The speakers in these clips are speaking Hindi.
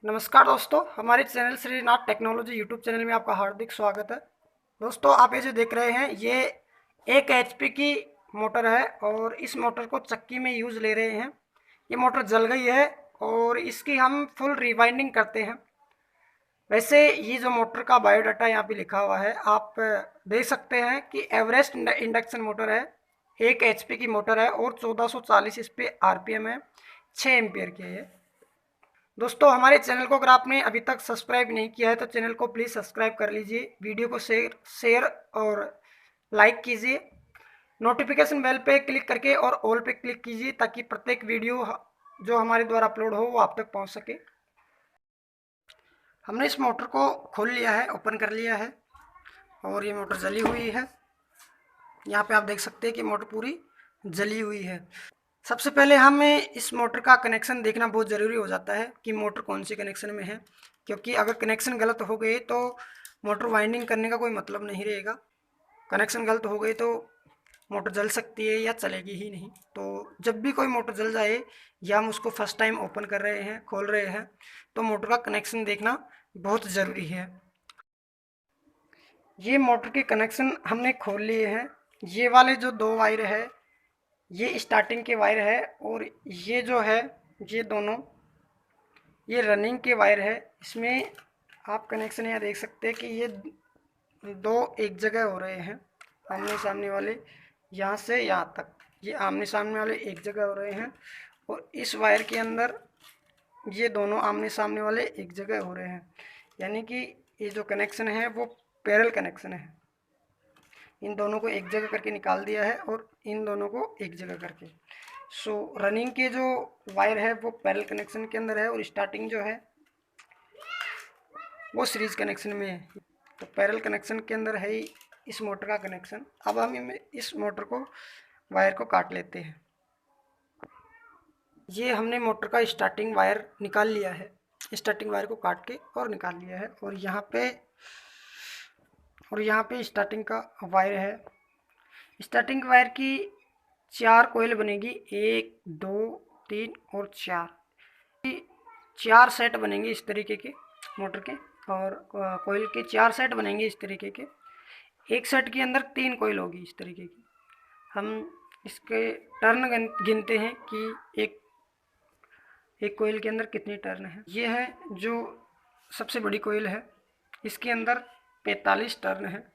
नमस्कार दोस्तों, हमारे channel Srinath technology YouTube channel में आपका हार्दिक स्वागत है। दोस्तों, आप ये जो देख रहे हैं ये 1 HP की मोटर है और इस मोटर को चक्की में यूज़ ले रहे हैं। ये मोटर जल गई है और इसकी हम फुल रिवाइंडिंग करते हैं। वैसे ये जो मोटर का बायोडाटा यहाँ पे लिखा हुआ है, आप देख सकते हैं कि एवरेस्ट इंडक्शन मोटर है, 1 HP की मोटर है और 1440 इस पे RPM है, 6 एम्पियर की है। दोस्तों, हमारे चैनल को अगर आपने अभी तक सब्सक्राइब नहीं किया है तो चैनल को प्लीज़ सब्सक्राइब कर लीजिए, वीडियो को शेयर और लाइक कीजिए। नोटिफिकेशन बेल पे क्लिक करके और ऑल पे क्लिक कीजिए ताकि प्रत्येक वीडियो जो हमारे द्वारा अपलोड हो वो आप तक पहुंच सके। हमने इस मोटर को खोल लिया है, ओपन कर लिया है और ये मोटर जली हुई है। यहाँ पे आप देख सकते हैं कि मोटर पूरी जली हुई है। सबसे पहले हमें इस मोटर का कनेक्शन देखना बहुत ज़रूरी हो जाता है कि मोटर कौन सी कनेक्शन में है, क्योंकि अगर कनेक्शन गलत हो गए तो मोटर वाइंडिंग करने का कोई मतलब नहीं रहेगा। कनेक्शन गलत हो गए तो मोटर जल सकती है या चलेगी ही नहीं। तो जब भी कोई मोटर जल जाए या हम उसको फर्स्ट टाइम ओपन कर रहे हैं, खोल रहे हैं, तो मोटर का कनेक्शन देखना बहुत ज़रूरी है। ये मोटर के कनेक्शन हमने खोल लिए हैं। ये वाले जो 2 वायर है ये स्टार्टिंग के वायर है और ये जो है ये दोनों ये रनिंग के वायर है। इसमें आप कनेक्शन यहाँ देख सकते हैं कि ये दो एक जगह हो रहे हैं, आमने सामने वाले, यहाँ से यहाँ तक ये आमने सामने वाले एक जगह हो रहे हैं और इस वायर के अंदर ये दोनों आमने सामने वाले एक जगह हो रहे हैं। यानी कि ये जो कनेक्शन है वो पैरेलल कनेक्शन है। इन दोनों को एक जगह करके निकाल दिया है और इन दोनों को एक जगह करके। सो रनिंग के जो वायर है वो पैरेलल कनेक्शन के अंदर है और स्टार्टिंग जो है वो सीरीज कनेक्शन में है। तो पैरेलल कनेक्शन के अंदर है ही इस मोटर का कनेक्शन। अब हम इस मोटर को वायर को काट लेते हैं। ये हमने मोटर का स्टार्टिंग वायर निकाल लिया है, स्टार्टिंग वायर को काट के और निकाल लिया है और यहाँ पे स्टार्टिंग का वायर है। स्टार्टिंग वायर की 4 कोयल बनेगी, 1 2 3 और 4 सेट बनेंगे इस तरीके के मोटर के और कोयल के 4 सेट बनेंगे इस तरीके के। एक सेट के अंदर 3 कोयल होगी इस तरीके की। हम इसके टर्न गिनते हैं कि एक कोयल के अंदर कितनी टर्न है। ये है जो सबसे बड़ी कोयल है, इसके अंदर 45 टर्न है,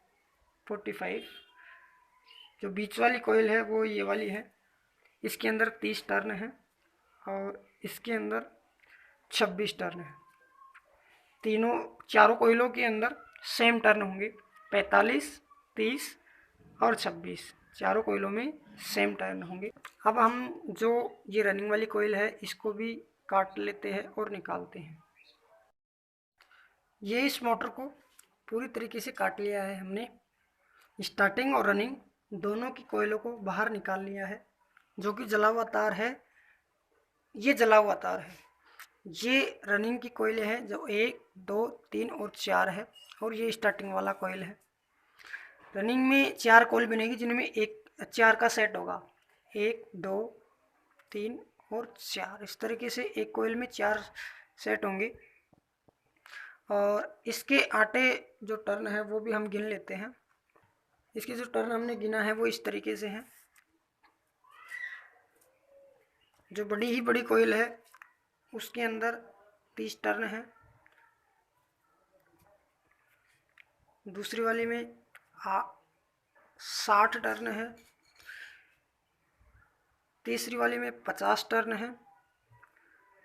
45। जो बीच वाली कोयल है वो ये वाली है, इसके अंदर 30 टर्न है और इसके अंदर 26 टर्न है। चारों कोयलों के अंदर सेम टर्न होंगे, 45 30 और 26, चारों कोयलों में सेम टर्न होंगे। अब हम जो ये रनिंग वाली कोयल है इसको भी काट लेते हैं और निकालते हैं। ये इस मोटर को पूरी तरीके से काट लिया है हमने। स्टार्टिंग और रनिंग दोनों की कोयलों को बाहर निकाल लिया है। जो कि जला हुआ तार है, ये जला हुआ तार है। ये रनिंग की कोयल है जो 1 2 3 और 4 है और ये स्टार्टिंग वाला कोयल है। रनिंग में 4 कोयल बनेगी जिनमें एक 4 का सेट होगा, 1 2 3 और 4। इस तरीके से एक कोयल में 4 सेट होंगे और इसके आटे जो टर्न है वो भी हम गिन लेते हैं। इसके जो टर्न हमने गिना है वो इस तरीके से हैं। जो बड़ी कोयल है उसके अंदर 30 टर्न है, दूसरी वाली में 60 टर्न है, तीसरी वाली में 50 टर्न है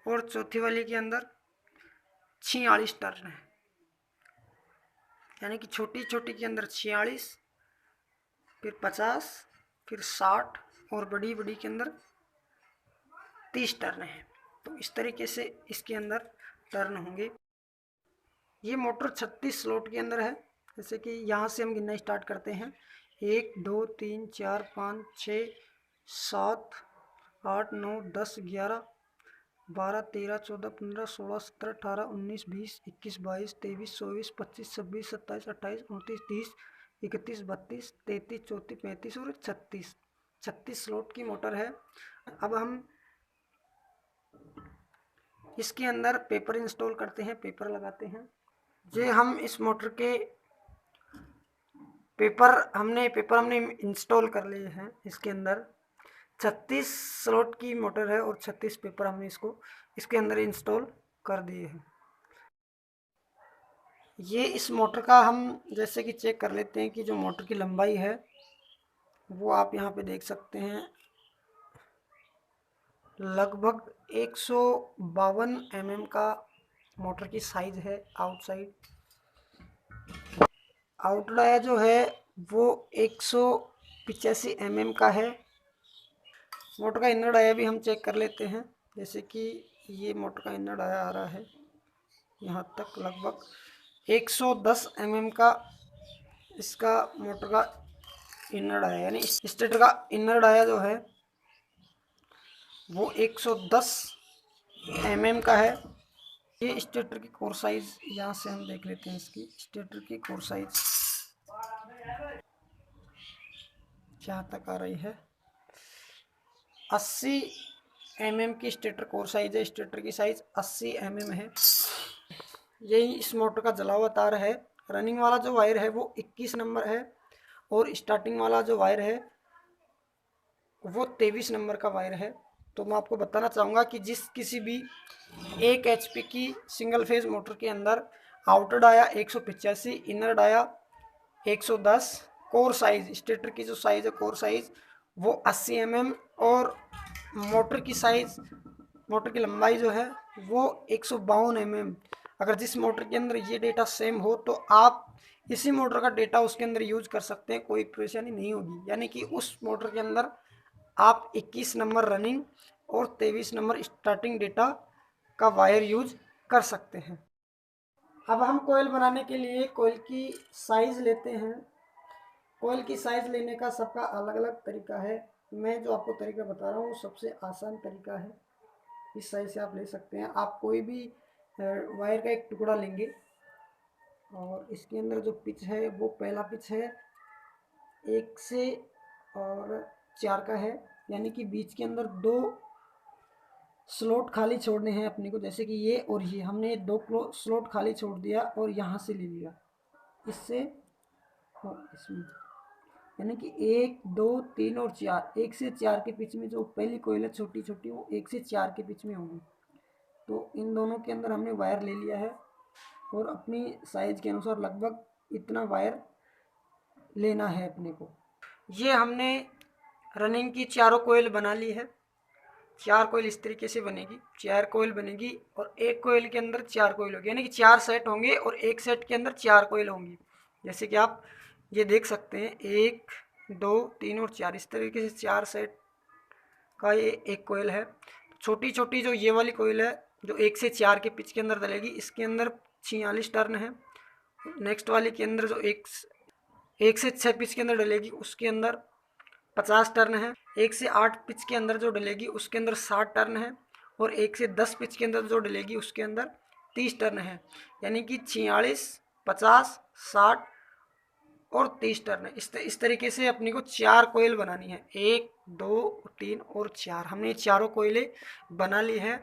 और चौथी वाली के अंदर 46 टर्न है। यानी कि छोटी छोटी के अंदर 46, फिर 50, फिर 60 और बड़ी बड़ी के अंदर 30 टर्न है। तो इस तरीके से इसके अंदर टर्न होंगे। ये मोटर 36 स्लॉट के अंदर है। जैसे कि यहाँ से हम गिनना स्टार्ट करते हैं, 1 2 3 4 5 6 7 8 9 10 11 12 13 14 15 16 17 18 19 20 21 22 23 24 25 26 27 28 29 30 31 32 33 34 35 और 36 स्लॉट की मोटर है। अब हम इसके अंदर पेपर इंस्टॉल करते हैं, पेपर लगाते हैं। ये हम इस मोटर के पेपर हमने इंस्टॉल कर लिए हैं। इसके अंदर 36 स्लॉट की मोटर है और 36 पेपर हमने इसके अंदर इंस्टॉल कर दिए हैं। ये इस मोटर का हम जैसे कि चेक कर लेते हैं कि जो मोटर की लंबाई है वो आप यहाँ पे देख सकते हैं, लगभग 152 mm का मोटर की साइज है। आउट डाया जो है वो 185 mm का है। मोटर का इनर डाया भी हम चेक कर लेते हैं, जैसे कि ये मोटर का इनर डाया आ रहा है यहाँ तक, लगभग 110 mm का इसका मोटर का इनर डाया, यानी स्टेटर का इनर डाया जो है वो 110 mm का है। ये स्टेटर की कोर साइज यहाँ से हम देख लेते हैं। इसकी स्टेटर की कोर साइज जहाँ तक आ रही है 80 mm की स्टेटर कोर साइज है। स्टेटर की साइज 80 mm है। यही इस मोटर का जला हुआ तार है। रनिंग वाला जो वायर है वो 21 नंबर है और स्टार्टिंग वाला जो वायर है वो 23 नंबर का वायर है। तो मैं आपको बताना चाहूँगा कि जिस किसी भी 1 HP की सिंगल फेज मोटर के अंदर outer dia 185, inner dia 110, core size stator की जो साइज है कोर साइज वो 80 mm और मोटर की साइज, मोटर की लंबाई जो है वो 152 mm। अगर जिस मोटर के अंदर ये डेटा सेम हो तो आप इसी मोटर का डेटा उसके अंदर यूज कर सकते हैं, कोई परेशानी नहीं होगी। यानी कि उस मोटर के अंदर आप 21 नंबर रनिंग और 23 नंबर स्टार्टिंग डेटा का वायर यूज कर सकते हैं। अब हम कोयल बनाने के लिए कोयल की साइज लेते हैं। कोयल की साइज लेने का सबका अलग अलग तरीका है। मैं जो आपको तरीका बता रहा हूँ वो सबसे आसान तरीका है। इस साइज से आप ले सकते हैं। आप कोई भी वायर का एक टुकड़ा लेंगे और इसके अंदर जो पिच है वो पहला पिच है 1 से और 4 का है, यानी कि बीच के अंदर 2 स्लॉट खाली छोड़ने हैं अपने को। जैसे कि ये और ये हमने 2 स्लॉट खाली छोड़ दिया और यहाँ से ले लिया इससे और इसमें, यानी कि 1 2 3 और 4, 1 से 4 के बीच में जो पहली कोयल है छोटी छोटी वो 1 से 4 के बीच में होगी। तो इन दोनों के अंदर हमने वायर ले लिया है और अपनी साइज के अनुसार लगभग इतना वायर लेना है अपने को। ये हमने रनिंग की चारों कोयल बना ली है। 4 कोयल इस तरीके से बनेगी, 4 कोयल बनेगी और एक कोयल के अंदर 4 कोयल होगी, यानी कि 4 सेट होंगे और एक सेट के अंदर 4 कोयल होंगी। जैसे कि आप ये देख सकते हैं 1 2 3 और 4, इस तरीके से 4 सेट का ये एक कोयल है। छोटी छोटी जो ये वाली कोयल है जो 1 से 4 के पिच के अंदर डलेगी, इसके अंदर 46 टर्न है। नेक्स्ट वाली के अंदर जो 1 से 6 पिच के अंदर डलेगी उसके अंदर 50 टर्न है। 1 से 8 पिच के अंदर जो डलेगी उसके अंदर 60 टर्न है और 1 से 10 पिच के अंदर जो डलेगी उसके अंदर 30 टर्न है। यानी कि 46 50 60 और 30 टर्न है। इस तरीके से अपने को 4 कोयल बनानी है, 1 2 3 और 4। हमने चारों कोयलें बना ली है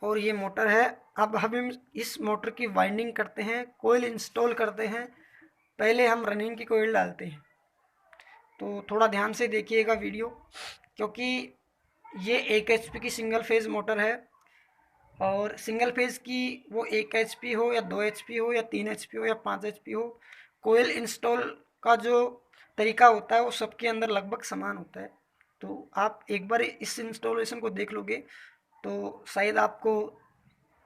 और ये मोटर है। अब हम इस मोटर की वाइंडिंग करते हैं, कोयल इंस्टॉल करते हैं। पहले हम रनिंग की कोयल डालते हैं, तो थोड़ा ध्यान से देखिएगा वीडियो, क्योंकि ये 1 HP की सिंगल फेज मोटर है और सिंगल फेज की वो 1 HP हो या 2 HP हो या 3 HP हो या 5 HP हो, कोयल इंस्टॉल का जो तरीका होता है वो सबके अंदर लगभग समान होता है। तो आप एक बार इस इंस्टॉलेशन को देख लोगे तो शायद आपको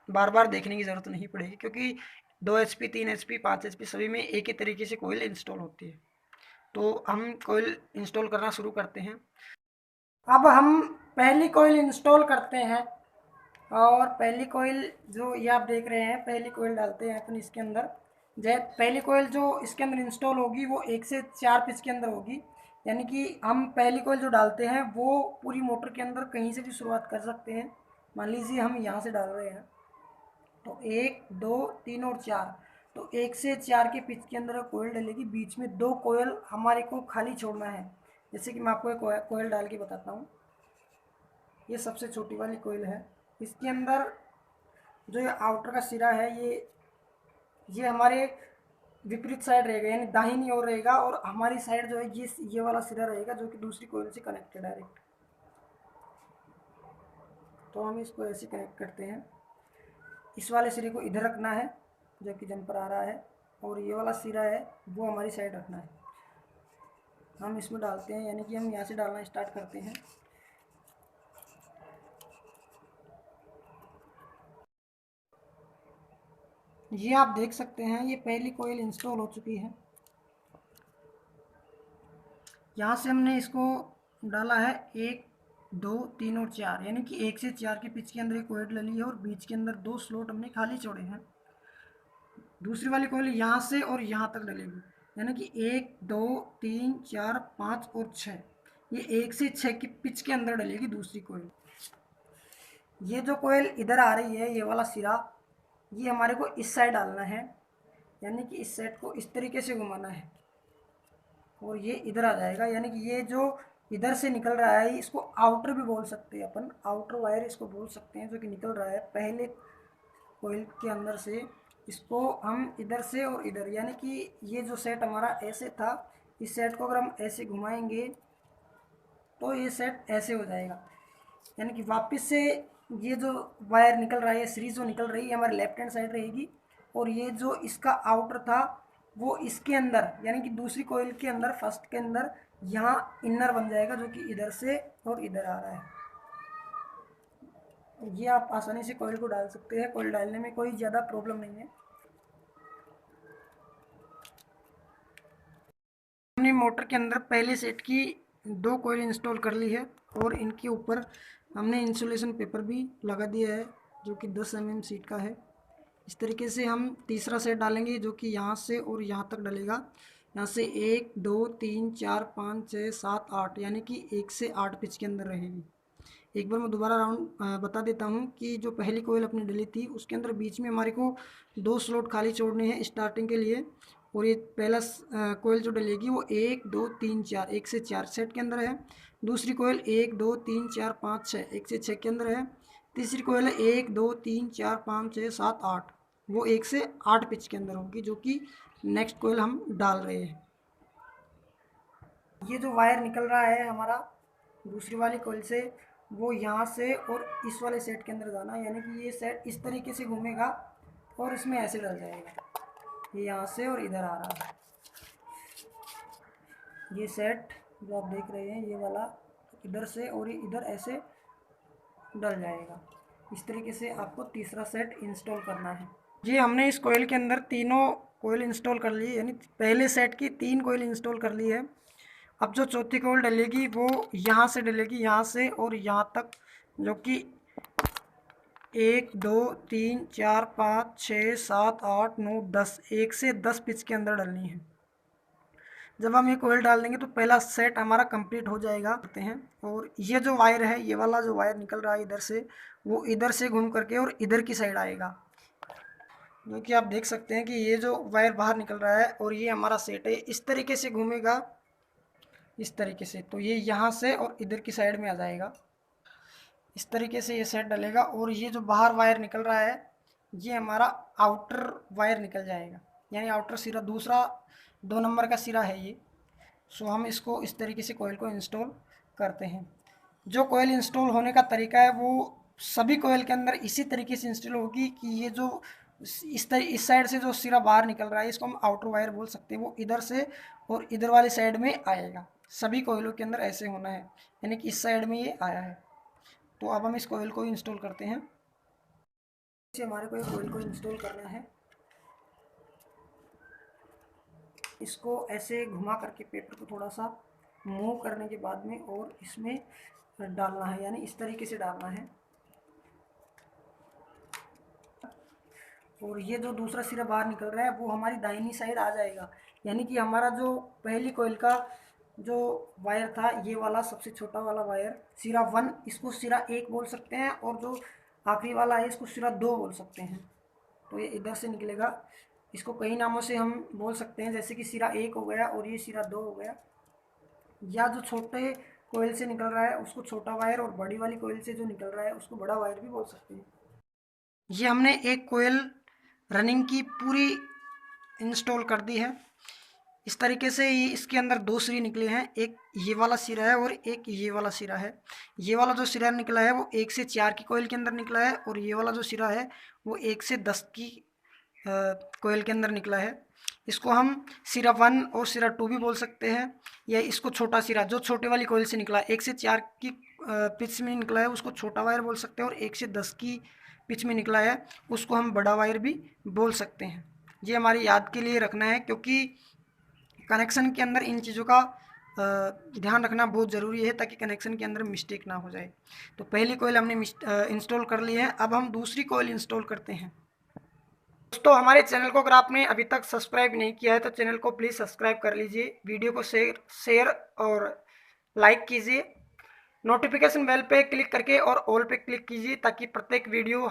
बार बार देखने की ज़रूरत नहीं पड़ेगी, क्योंकि 2 HP 3 HP 5 HP सभी में एक ही तरीके से कोयल इंस्टॉल होती है। तो हम कोयल इंस्टॉल करना शुरू करते हैं। अब हम पहली कोयल इंस्टॉल करते हैं और पहली कोयल जो ये आप देख रहे हैं, पहली कोयल डालते हैं अपन इसके अंदर। पहली कोयल जो इसके अंदर इंस्टॉल होगी वो 1 से 4 पिच के अंदर होगी, यानी कि हम पहली कोयल जो डालते हैं वो पूरी मोटर के अंदर कहीं से भी शुरुआत कर सकते हैं। मान लीजिए हम यहाँ से डाल रहे हैं तो 1 2 3 और 4, तो 1 से 4 के पिच के अंदर कोयल डलेगी, बीच में 2 कोयल हमारे को खाली छोड़ना है। जैसे कि मैं आपको एक कोयल डाल के बताता हूँ। ये सबसे छोटी वाली कोयल है, इसके अंदर जो ये आउटर का सिरा है ये हमारे विपरीत साइड रहेगा, यानी दाहिनी ओर रहेगा, और हमारी साइड जो है ये वाला सिरा रहेगा जो कि दूसरी कोयल से कनेक्टेड है डायरेक्ट। तो हम इसको ऐसे कनेक्ट करते हैं। इस वाले सिरे को इधर रखना है जो कि जंपर आ रहा है, और ये वाला सिरा है वो हमारी साइड रखना है। हम इसमें डालते हैं, यानी कि हम यहाँ से डालना स्टार्ट करते हैं। ये आप देख सकते हैं ये पहली कोयल इंस्टॉल हो चुकी है। यहाँ से हमने इसको डाला है 1 2 3 और 4, यानी कि 1 से 4 के पिच के अंदर एक कोयल डली है और बीच के अंदर 2 स्लॉट हमने खाली छोड़े हैं। दूसरी वाली कोयल यहाँ से और यहाँ तक डलेगी, यानी कि 1 2 3 4 5 और 6, ये 1 से 6 की पिच के अंदर डलेगी दूसरी कोयल। ये जो कोयल इधर आ रही है ये वाला सिरा, ये हमारे को इस साइड डालना है, यानी कि इस साइड को इस तरीके से घुमाना है और ये इधर आ जाएगा। यानी कि ये जो इधर से निकल रहा है इसको आउटर भी बोल सकते हैं अपन, आउटर वायर इसको बोल सकते हैं, जो कि निकल रहा है पहले कोयल के अंदर से। इसको हम इधर से और इधर, यानी कि ये जो सेट हमारा ऐसे था, इस सेट को अगर हम ऐसे घुमाएंगे तो ये सेट ऐसे हो जाएगा। यानी कि वापस से ये जो वायर निकल रहा है, सीरीज जो निकल रही है हमारे लेफ्ट हैंड साइड रहेगी, और ये जो इसका आउटर था वो इसके अंदर, यानी कि दूसरी कोयल के अंदर, फर्स्ट के अंदर यहाँ इनर बन जाएगा जो कि इधर से और इधर आ रहा है। ये आप आसानी से कोयल को डाल सकते हैं, कोयल डालने में कोई ज़्यादा प्रॉब्लम नहीं है। हमने मोटर के अंदर पहले सेट की 2 कोयल इंस्टॉल कर ली है, और इनके ऊपर हमने इंसुलेशन पेपर भी लगा दिया है जो कि 10 mm सीट का है। इस तरीके से हम तीसरा सेट डालेंगे जो कि यहाँ से और यहाँ तक डलेगा। यहाँ से 1 2 3 4 5 6 7 8, यानी कि 1 से 8 पिच के अंदर रहेगी। एक बार मैं दोबारा राउंड बता देता हूँ कि जो पहली कोयल अपनी डली थी उसके अंदर बीच में हमारे को 2 स्लॉट खाली छोड़ने हैं स्टार्टिंग के लिए, और ये पहला कोयल जो डलेगी वो 1 2 3 4, 1 से 4 सेट के अंदर है। दूसरी कोयल 1 2 3 4 5 6, 1 से 6 के अंदर है। तीसरी कोयल है 1 2 3 4 5 6 7 8, वो 1 से 8 पिच के अंदर होगी, जो कि नेक्स्ट कोयल हम डाल रहे हैं। ये जो वायर निकल रहा है हमारा दूसरी वाली कोयल से, वो यहाँ से और इस वाले सेट के अंदर जाना है, यानी कि ये सेट इस तरीके से घूमेगा और इसमें ऐसे डल जाएगा। ये यहाँ से और इधर आ रहा है, ये सेट जो आप देख रहे हैं ये वाला इधर से और ये इधर ऐसे डल जाएगा। इस तरीके से आपको तीसरा सेट इंस्टॉल करना है। ये हमने इस कोयल के अंदर तीनों कोयल इंस्टॉल कर ली है, यानी पहले सेट की 3 कोयल इंस्टॉल कर ली है। अब जो चौथी कोयल डलेगी वो यहाँ से डलेगी, यहाँ से और यहाँ तक, जो कि 1 2 3 4 5 6 7 8 9 10, 1 से 10 पिच के अंदर डलनी है। जब हम ये कोयल डाल देंगे तो पहला सेट हमारा कंप्लीट हो जाएगा करते हैं। और ये जो वायर है, ये वाला जो वायर निकल रहा है इधर से, वो इधर से घूम करके और इधर की साइड आएगा, जो कि आप देख सकते हैं कि ये जो वायर बाहर निकल रहा है और ये हमारा सेट है, इस तरीके से घूमेगा, इस तरीके से, तो ये यहाँ से और इधर की साइड में आ जाएगा। इस तरीके से ये सेट डलेगा, और ये जो बाहर वायर निकल रहा है ये हमारा आउटर वायर निकल जाएगा, यानी आउटर सिरा, दूसरा 2 नंबर का सिरा है ये। सो हम इसको इस तरीके से कोयल को इंस्टॉल करते हैं। जो कोयल इंस्टॉल होने का तरीका है वो सभी कोयल के अंदर इसी तरीके से इंस्टॉल होगी कि ये जो इस साइड से जो सिरा बाहर निकल रहा है इसको हम आउटर वायर बोल सकते हैं, वो इधर से और इधर वाली साइड में आएगा। सभी कोयलों के अंदर ऐसे होना है, यानी कि इस साइड में ये आया है। तो अब हम इस कोयल को इंस्टॉल करते हैं। इसे हमारे को एक कोयल को इंस्टॉल करना है, इसको ऐसे घुमा करके पेपर को थोड़ा सा मूव करने के बाद में और इसमें डालना है, यानी इस तरीके से डालना है। और ये जो दूसरा सिरा बाहर निकल रहा है वो हमारी दाहिनी साइड आ जाएगा, यानी कि हमारा जो पहली कोयल का जो वायर था ये वाला सबसे छोटा वाला वायर सिरा 1, इसको सिरा 1 बोल सकते हैं, और जो आखिरी वाला है इसको सिरा 2 बोल सकते हैं। तो ये इधर से निकलेगा, इसको कई नामों से हम बोल सकते हैं, जैसे कि सिरा 1 हो गया और ये सिरा 2 हो गया, या जो छोटे कोयल से निकल रहा है उसको छोटा वायर, और बड़ी वाली कोयल से जो निकल रहा है उसको बड़ा वायर भी बोल सकते हैं। ये हमने एक कोयल रनिंग की पूरी इंस्टॉल कर दी है। इस तरीके से ये इसके अंदर दो सिरे निकले हैं, एक ये वाला सिरा है और एक ये वाला सिरा है। ये वाला जो सिरा निकला है वो 1 से 4 की कोयल के अंदर निकला है, और ये वाला जो सिरा है वो 1 से 10 की कोयल के अंदर निकला है। इसको हम सिरा 1 और सिरा 2 भी बोल सकते हैं, या इसको छोटा सिरा जो छोटे वाली कोयल से निकला 1 से 4 की पिच में निकला है उसको छोटा वायर बोल सकते हैं, और 1 से 10 की पिच में निकला है उसको हम बड़ा वायर भी बोल सकते हैं। ये हमारी याद के लिए रखना है, क्योंकि कनेक्शन के अंदर इन चीज़ों का ध्यान रखना बहुत ज़रूरी है ताकि कनेक्शन के अंदर मिस्टेक ना हो जाए। तो पहली कोयल हमने इंस्टॉल कर ली है, अब हम दूसरी कोयल इंस्टॉल करते हैं। दोस्तों, हमारे चैनल को अगर आपने अभी तक सब्सक्राइब नहीं किया है तो चैनल को प्लीज़ सब्सक्राइब कर लीजिए, वीडियो को शेयर और लाइक कीजिए, नोटिफिकेशन बेल पे क्लिक करके और ऑल पे क्लिक कीजिए ताकि प्रत्येक वीडियो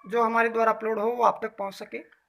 जो हमारे द्वारा अपलोड हो वो आप तक पहुंच सके।